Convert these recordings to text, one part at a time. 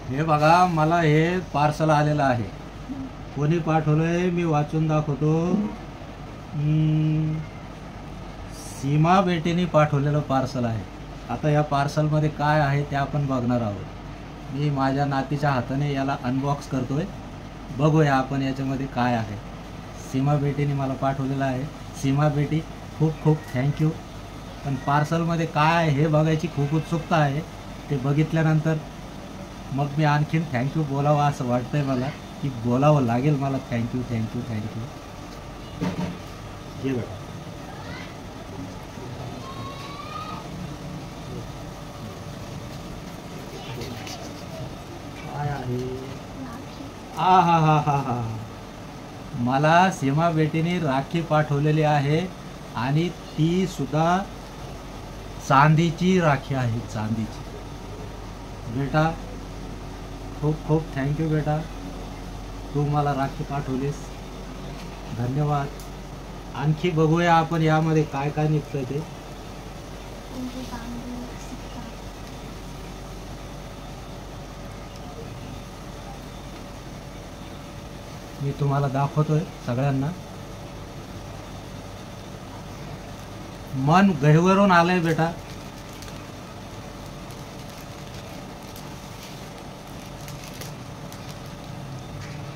हे बघा, मला हे पार्सल आलेलं आहे. कोणी पाठवलंय मी वाचून दाखवतो. सीमा बेटीने पाठवलेलं पार्सल आहे. आता या पार्सलमध्ये काय आहे ते आपण बघणार आहोत. मी माझ्या नातीच्या हाताने याला अनबॉक्स करतोय. बघूया आपण याच्यामध्ये काय आहे. सीमा बेटीने मला पाठवलेलं आहे. सीमा बेटी खूप खूप थँक्यू. पण पार्सलमध्ये काय आहे हे बघायची खूप उत्सुकता आहे. ते बघितल्यानंतर मग मी आणखीन थँक्यू बोलावं असं वाटतंय मला, की बोलावं लागेल मला. Thank you thank you thank you. हे बघा, काय आहे. आ हा हा हा हा. मला सीमा बेटीने राखी पाठवलेली आहे आणि ती सुद्धा चांदीची राखी आहे. चांदीची. बेटा खूप खूप थँक्यू बेटा, तू मला राखी पाठवलीस. धन्यवाद. आणखी बघूया आपण यामध्ये काय काय निघतंय ते. मी तुम्हाला दाखवतोय सगळ्यांना. मन गहिवरून आलंय बेटा.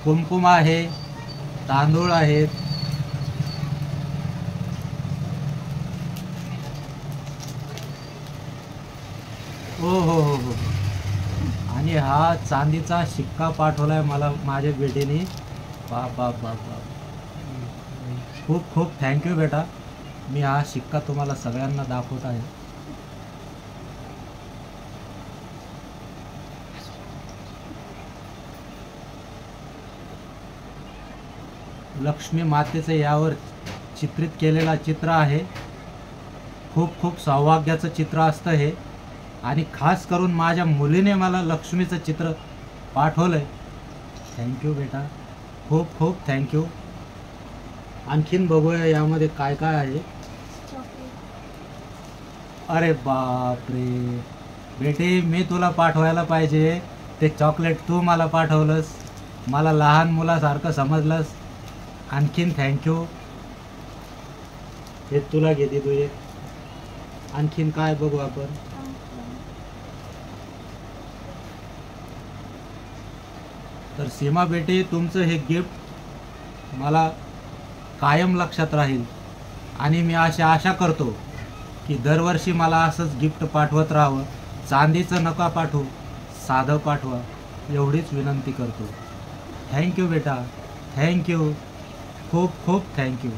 कुमकुम आहे, तांदूळ आहेत, हो हो हो हो, आणि हा चांदीचा शिक्का पाठवलाय मला माझ्या बेटीने. बाप बाप बाप बाप. खूप खूप थँक्यू बेटा. मी हा शिक्का तुम्हाला सगळ्यांना दाखवत आहे. लक्ष्मी मातेचं यावर चित्रित केलेला चित्र आहे. खूप खूप सौभाग्याचं चित्र असतं हे. आणि खास करून माझ्या मुलीने मला लक्ष्मीचं चित्र पाठवलंय. थँक्यू बेटा, खूप खूप थँक्यू. आणखीन बघूया यामध्ये काय काय आहे. अरे बाप रे बेटे, मी तुला पाठवायला पाहिजे ते चॉकलेट, तू मला पाठवलंस. मला लहान मुलासारखं समजलंस. आणखीन थँक्यू. हे तुला घेते तू एक. आणखीन काय बघू आपण. तर सीमा बेटी, तुमचं हे गिफ्ट मला कायम लक्षात राहील. आणि मी अशी आशा करतो की दरवर्षी मला असंच गिफ्ट पाठवत राहावं. चांदीचं नका पाठवू, साधं पाठवा, एवढीच विनंती करतो. थँक्यू बेटा, थँक्यू. खूप खूप थँक्यू.